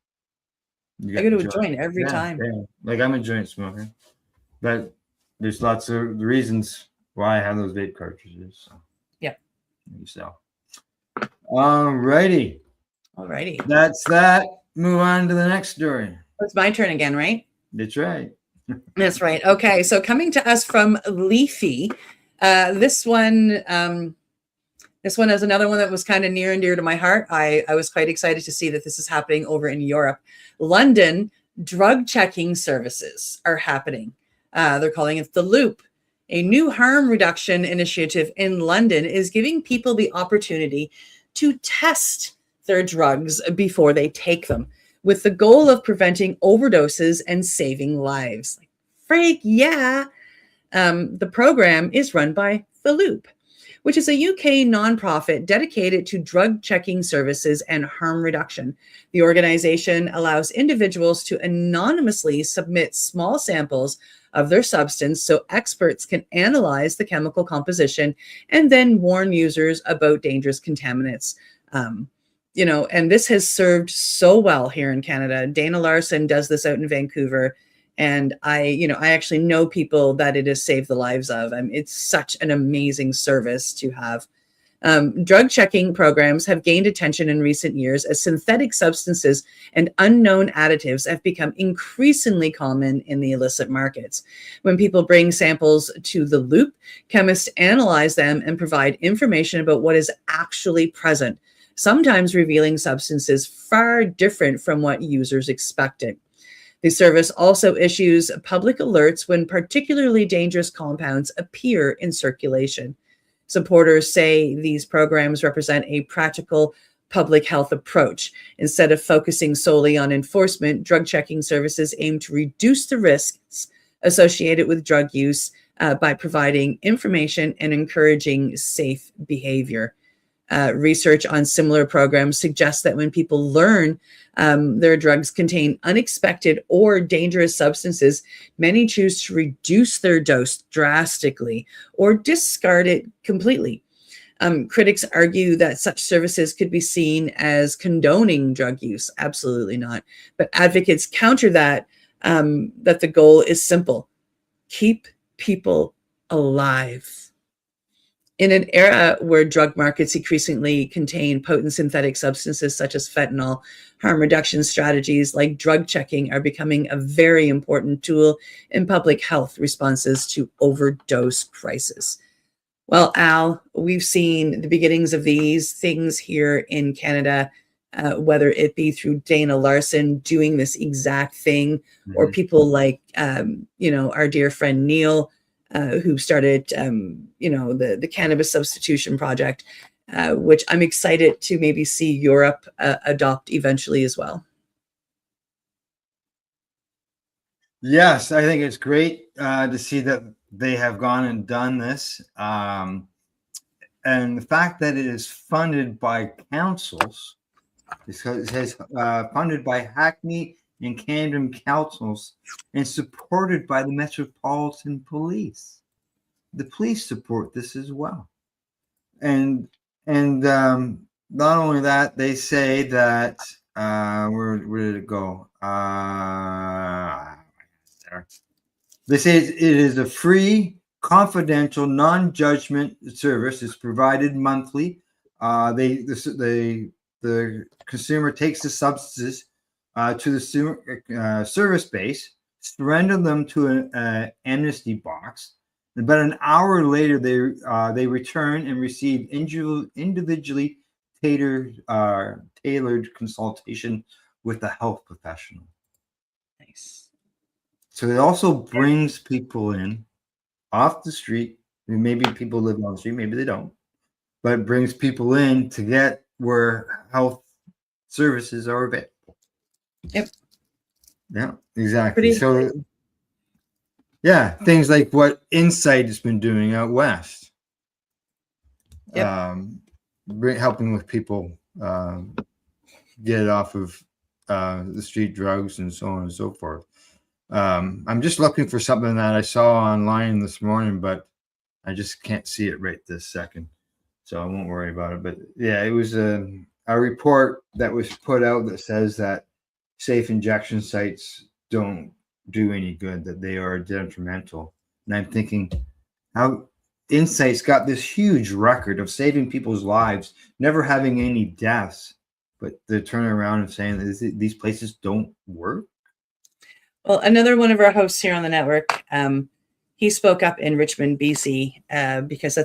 go to a joint every time. Yeah. Like, I'm a joint smoker, but there's lots of reasons why I have those vape cartridges. So. Yeah. So, alrighty. That's that. Move on to the next story. It's my turn again, right? That's right. That's right. Okay. So coming to us from Leafy, this one is another one that was kind of near and dear to my heart. I was quite excited to see that this is happening over in Europe. London drug checking services are happening. They're calling it The Loop. A new harm reduction initiative in London is giving people the opportunity to test their drugs before they take them, with the goal of preventing overdoses and saving lives. Freak, yeah. The program is run by The Loop, which is a UK nonprofit dedicated to drug checking services and harm reduction. The organization allows individuals to anonymously submit small samples of their substance so experts can analyze the chemical composition and then warn users about dangerous contaminants. And this has served so well here in Canada. Dana Larson does this out in Vancouver. And I actually know people that it has saved the lives of. It's such an amazing service to have. Drug checking programs have gained attention in recent years as synthetic substances and unknown additives have become increasingly common in the illicit markets. When people bring samples to the loop, chemists analyze them and provide information about what is actually present, sometimes revealing substances far different from what users expected. The service also issues public alerts when particularly dangerous compounds appear in circulation. Supporters say these programs represent a practical public health approach. Instead of focusing solely on enforcement, drug checking services aim to reduce the risks associated with drug use by providing information and encouraging safe behavior. Research on similar programs suggests that when people learn their drugs contain unexpected or dangerous substances, many choose to reduce their dose drastically or discard it completely. Critics argue that such services could be seen as condoning drug use. Absolutely not. But advocates counter that the goal is simple: keep people alive. In an era where drug markets increasingly contain potent synthetic substances such as fentanyl, harm reduction strategies like drug checking are becoming a very important tool in public health responses to overdose crisis. Well, Al, we've seen the beginnings of these things here in Canada, whether it be through Dana Larson doing this exact thing, or people like, our dear friend Neil, who started, the Cannabis Substitution Project, which I'm excited to maybe see Europe adopt eventually as well. Yes, I think it's great to see that they have gone and done this. And the fact that it is funded by councils, it says funded by Hackney and Camden councils and supported by the Metropolitan Police. The police support this as well. And not only that, they say that where did it go? They say it is a free, confidential, non-judgment service. It's provided monthly. The consumer takes the substances to the service base, surrender them to an amnesty box. About an hour later, they return and receive individually tailored consultation with a health professional. Nice. So it also brings people in off the street. Maybe people live on the street, maybe they don't, but it brings people in to get where health services are available. Yep. Yeah, exactly. Things like what Insight has been doing out west. Yep. Helping with people get off of the street drugs and so on and so forth. I'm just looking for something that I saw online this morning, but I just can't see it right this second. So I won't worry about it. But yeah, it was a report that was put out that says that safe injection sites don't do any good, that they are detrimental. And I'm thinking, how Insight's got this huge record of saving people's lives, never having any deaths, but they're turning around and saying that these places don't work. Well, another one of our hosts here on the network, he spoke up in Richmond, BC, because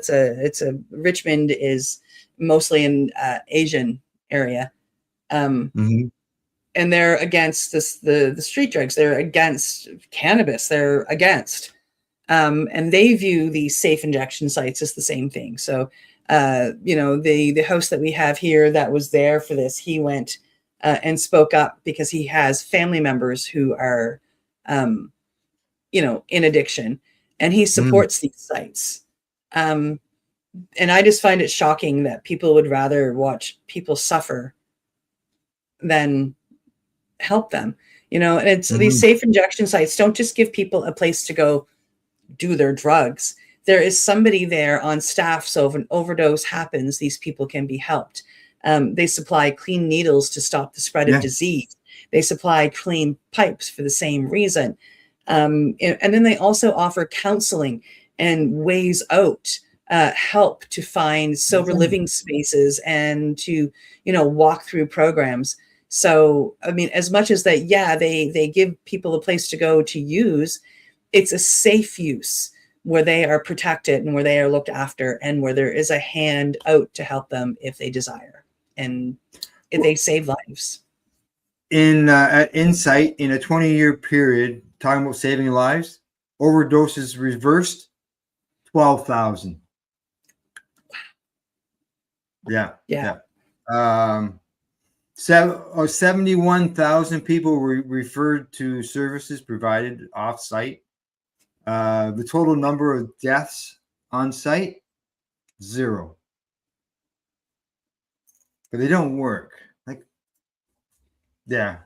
Richmond is mostly an Asian area. And they're against the street drugs. They're against cannabis. They're against. And they view these safe injection sites as the same thing. So, the host that we have here that was there for this, he went and spoke up because he has family members who are, in addiction, and he supports these sites. And I just find it shocking that people would rather watch people suffer than help them, and it's these safe injection sites don't just give people a place to go do their drugs. There is somebody there on staff, so if an overdose happens, these people can be helped. They supply clean needles to stop the spread of disease. They supply clean pipes for the same reason. And then they also offer counseling and ways out help to find sober living spaces and to, walk through programs. So, I mean, as much as that, yeah, they give people a place to go to use, it's a safe use where they are protected and where they are looked after and where there is a hand out to help them if they desire. And they save lives. At Insight, in a 20-year period, talking about saving lives, overdoses reversed 12,000. Yeah. 71,000 people were referred to services provided off-site. The total number of deaths on site, 0. But they don't work.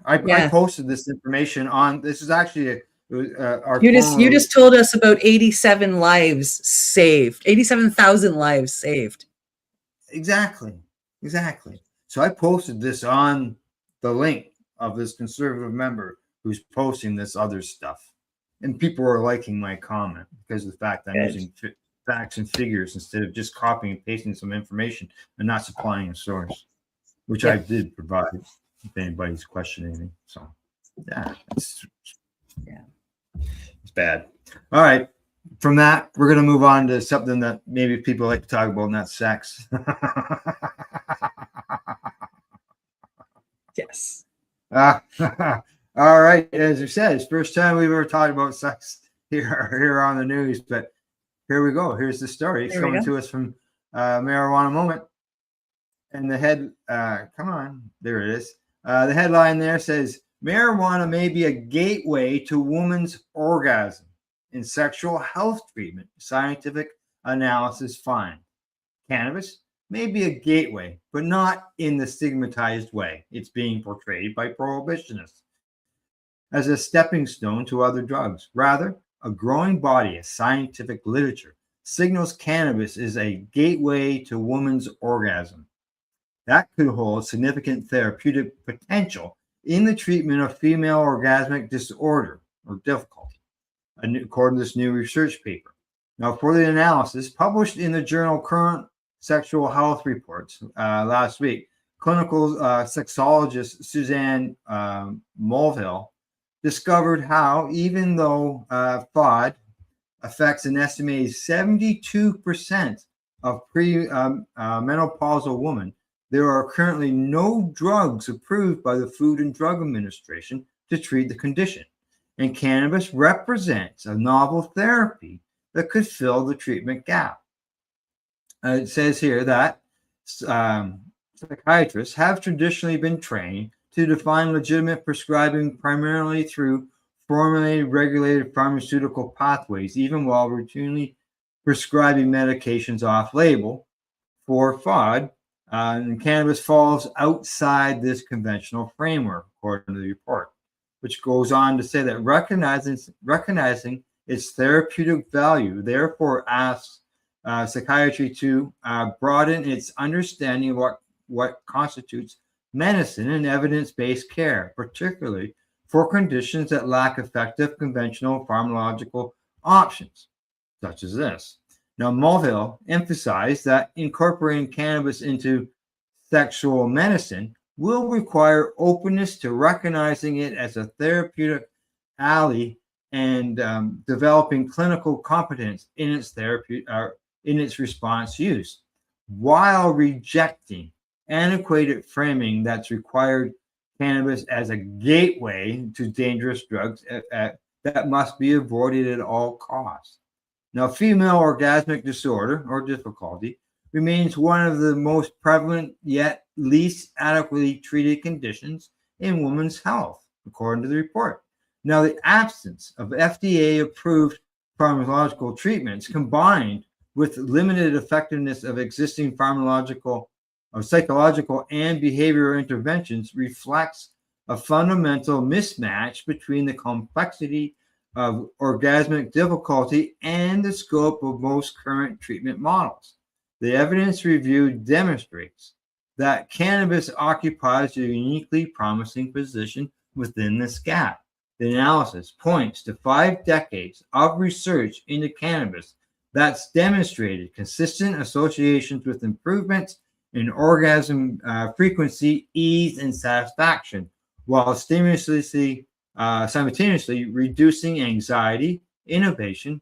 I posted this information on. This is actually our. You just told us about 87 lives saved, 87,000 lives saved. Exactly. So I posted this on the link of this conservative member who's posting this other stuff, and people are liking my comment because of the fact that I'm using facts and figures instead of just copying and pasting some information and not supplying a source, which I did provide. If anybody's questioning me. So it's bad. All right. From that, we're going to move on to something that maybe people like to talk about, and that's sex. Yes. All right. As I said, it's the first time we've ever talked about sex here on the news, but here we go. Here's the story. It's coming to us from Marijuana Moment. And the head, come on, there it is. The headline there says, marijuana may be a gateway to woman's orgasm in sexual health treatment. Scientific analysis find. Cannabis may be a gateway, but not in the stigmatized way it's being portrayed by prohibitionists as a stepping stone to other drugs. Rather, a growing body of scientific literature signals cannabis is a gateway to woman's orgasm. That could hold significant therapeutic potential in the treatment of female orgasmic disorder or difficulty, according to this new research paper. Now, for the analysis published in the journal Current Sexual Health Reports last week, clinical sexologist Suzanne Mulvihill discovered how, even though FOD affects an estimated 72% of menopausal women, there are currently no drugs approved by the Food and Drug Administration to treat the condition, and cannabis represents a novel therapy that could fill the treatment gap. It says here that psychiatrists have traditionally been trained to define legitimate prescribing primarily through formulated, regulated pharmaceutical pathways, even while routinely prescribing medications off-label for FOD. And cannabis falls outside this conventional framework, according to the report, which goes on to say that recognizing its therapeutic value, therefore asks psychiatry to broaden its understanding of what constitutes medicine and evidence-based care, particularly for conditions that lack effective conventional pharmacological options, such as this. Now, Mulvihill emphasized that incorporating cannabis into sexual medicine will require openness to recognizing it as a therapeutic ally and developing clinical competence in its in its response use, while rejecting antiquated framing that's required cannabis as a gateway to dangerous drugs that must be avoided at all costs. Now, female orgasmic disorder or difficulty remains one of the most prevalent yet least adequately treated conditions in women's health, according to the report. Now, the absence of FDA-approved pharmacological treatments combined with limited effectiveness of existing psychological and behavioral interventions reflects a fundamental mismatch between the complexity of orgasmic difficulty and the scope of most current treatment models. The evidence review demonstrates that cannabis occupies a uniquely promising position within this gap. The analysis points to 5 decades of research into cannabis that's demonstrated consistent associations with improvements in orgasm frequency, ease, and satisfaction, while simultaneously reducing anxiety, innovation,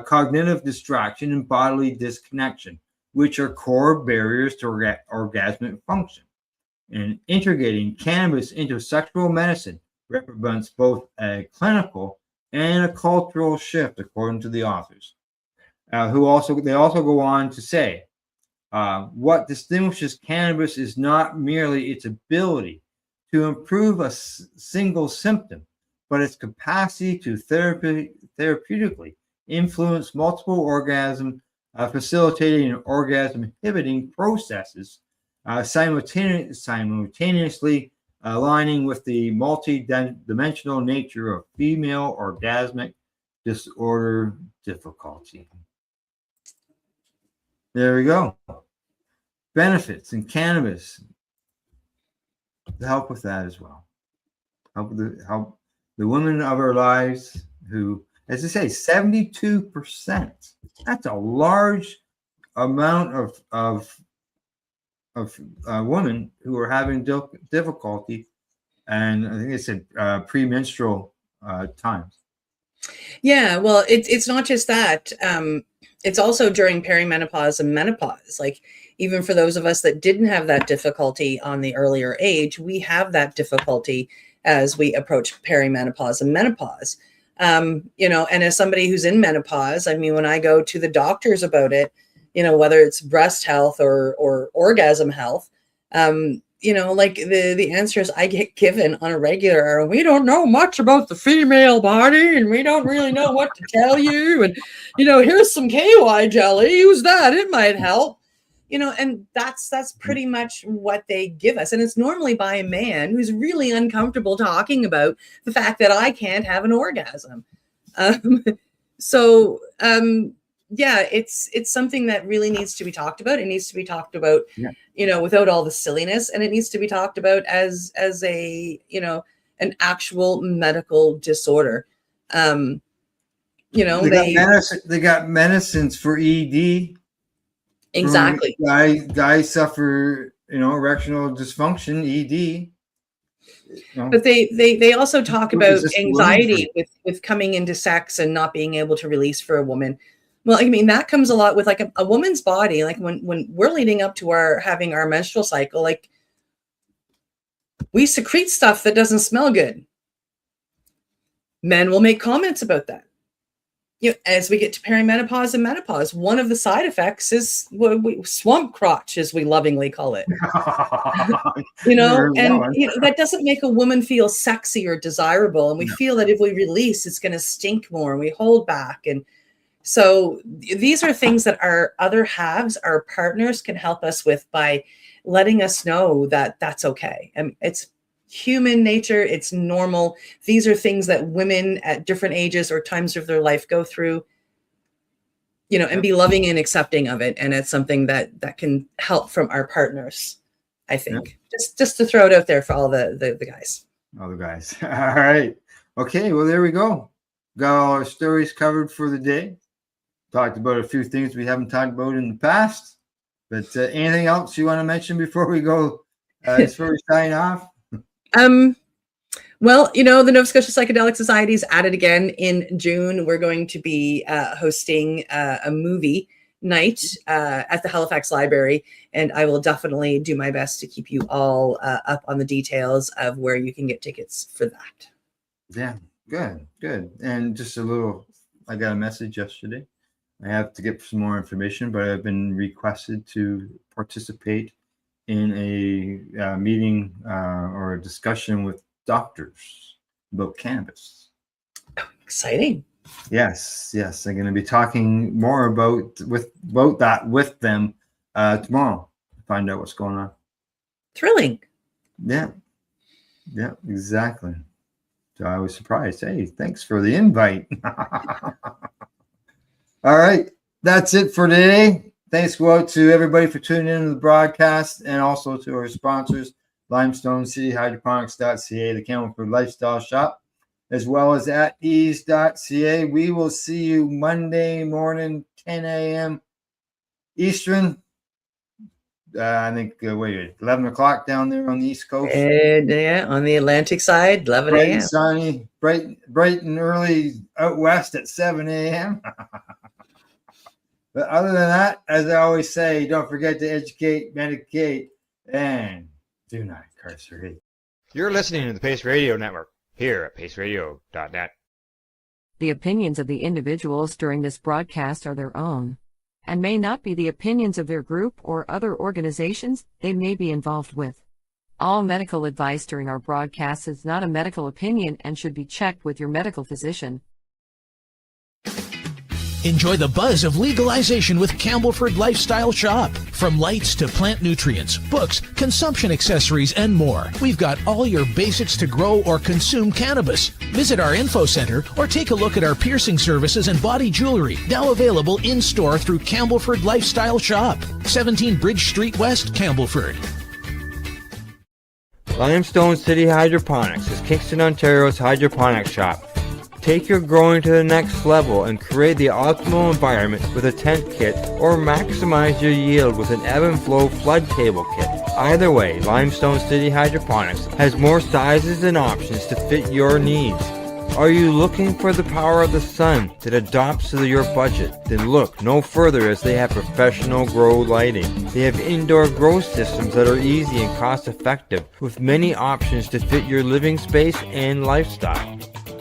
cognitive distraction, and bodily disconnection, which are core barriers to orgasmic function. And integrating cannabis into sexual medicine represents both a clinical and a cultural shift, according to the authors, who also go on to say, what distinguishes cannabis is not merely its ability to improve a single symptom, but its capacity to therapeutically influence multiple orgasm, facilitating and orgasm inhibiting processes, simultaneously aligning with the multi-dimensional nature of female orgasmic disorder difficulty. There we go. Benefits in cannabis to help with that as well. Help the women of our lives who, as I say, 72%. That's a large amount of women who are having difficulty, and I think they said premenstrual times. Yeah, well, it's not just that. It's also during perimenopause and menopause. Like, even for those of us that didn't have that difficulty on the earlier age, we have that difficulty as we approach perimenopause and menopause. You know, and as somebody who's in menopause, I mean, when I go to the doctors about it, you know, whether it's breast health or orgasm health, you know, like the answers I get given on a regular are, we don't know much about the female body and we don't really know what to tell you. And, you know, here's some KY jelly, use that, it might help. You know, and that's pretty much what they give us. And it's normally by a man who's really uncomfortable talking about the fact that I can't have an orgasm. Yeah, it's something that really needs to be talked about. It needs to be talked about, you know, without all the silliness, and it needs to be talked about as a, you know, an actual medical disorder. You know, they got medicines for ED. Exactly. Guys suffer, you know, erectional dysfunction, ED. You know. But they also talk about anxiety with coming into sex and not being able to release for a woman. Well, I mean, that comes a lot with like a woman's body. Like when we're leading up to having our menstrual cycle, like we secrete stuff that doesn't smell good. Men will make comments about that. You know, as we get to perimenopause and menopause, one of the side effects is swamp crotch, as we lovingly call it. You know, and you know, that doesn't make a woman feel sexy or desirable. And we feel that if we release, it's going to stink more, and we hold back. And so these are things that our other halves, our partners, can help us with by letting us know that that's okay. And it's human nature. It's normal. These are things that women at different ages or times of their life go through, you know, and be loving and accepting of it. And it's something that can help from our partners, I think. Just to throw it out there for all the guys. All the guys. All right. Okay. Well, there we go. Got all our stories covered for the day. Talked about a few things we haven't talked about in the past. But anything else you want to mention before we go, before we sign off? Well, you know, the Nova Scotia Psychedelic Society is at it again in June. We're going to be hosting a movie night at the Halifax Library, and I will definitely do my best to keep you all up on the details of where you can get tickets for that. Yeah, good. And just a little, I got a message yesterday. I have to get some more information, but I've been requested to participate in a meeting or a discussion with doctors about cannabis. Exciting. Yes. I'm going to be talking more about that with them tomorrow to find out what's going on. Thrilling. Yeah, exactly. So I was surprised. Hey, thanks for the invite. All right, that's it for today. Thanks go out to everybody for tuning in to the broadcast, and also to our sponsors, Limestone City, Hydroponics.ca, the Campbellford Lifestyle Shop, as well as At-Eze.ca. We will see you Monday morning, 10 a.m. Eastern. I think, 11 o'clock down there on the East Coast. And yeah, on the Atlantic side, 11 Bright a.m. and sunny, bright and early out west at 7 a.m. But other than that, as I always say, don't forget to educate, medicate, and do not incarcerate. You're listening to the Pace Radio Network here at paceradio.net. The opinions of the individuals during this broadcast are their own, and may not be the opinions of their group or other organizations they may be involved with. All medical advice during our broadcast is not a medical opinion and should be checked with your medical physician. Enjoy the buzz of legalization with Campbellford Lifestyle Shop. From lights to plant nutrients, books, consumption accessories, and more, we've got all your basics to grow or consume cannabis. Visit our info center or take a look at our piercing services and body jewelry, now available in-store through Campbellford Lifestyle Shop, 17 Bridge Street West, Campbellford. Limestone City Hydroponics is Kingston, Ontario's hydroponics shop. Take your growing to the next level and create the optimal environment with a tent kit, or maximize your yield with an ebb and flow flood table kit. Either way, Limestone City Hydroponics has more sizes and options to fit your needs. Are you looking for the power of the sun that adapts to your budget? Then look no further, as they have professional grow lighting. They have indoor grow systems that are easy and cost effective, with many options to fit your living space and lifestyle.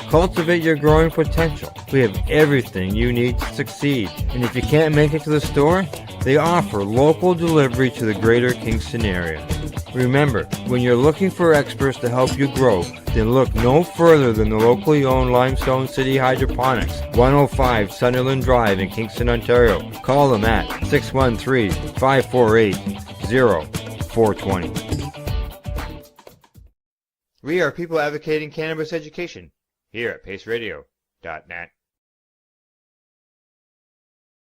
Cultivate your growing potential. We have everything you need to succeed. And if you can't make it to the store, they offer local delivery to the greater Kingston area. Remember, when you're looking for experts to help you grow, then look no further than the locally owned Limestone City Hydroponics, 105 Sunderland Drive in Kingston, Ontario. Call them at 613-548-0420. We are people advocating cannabis education here at paceradio.net.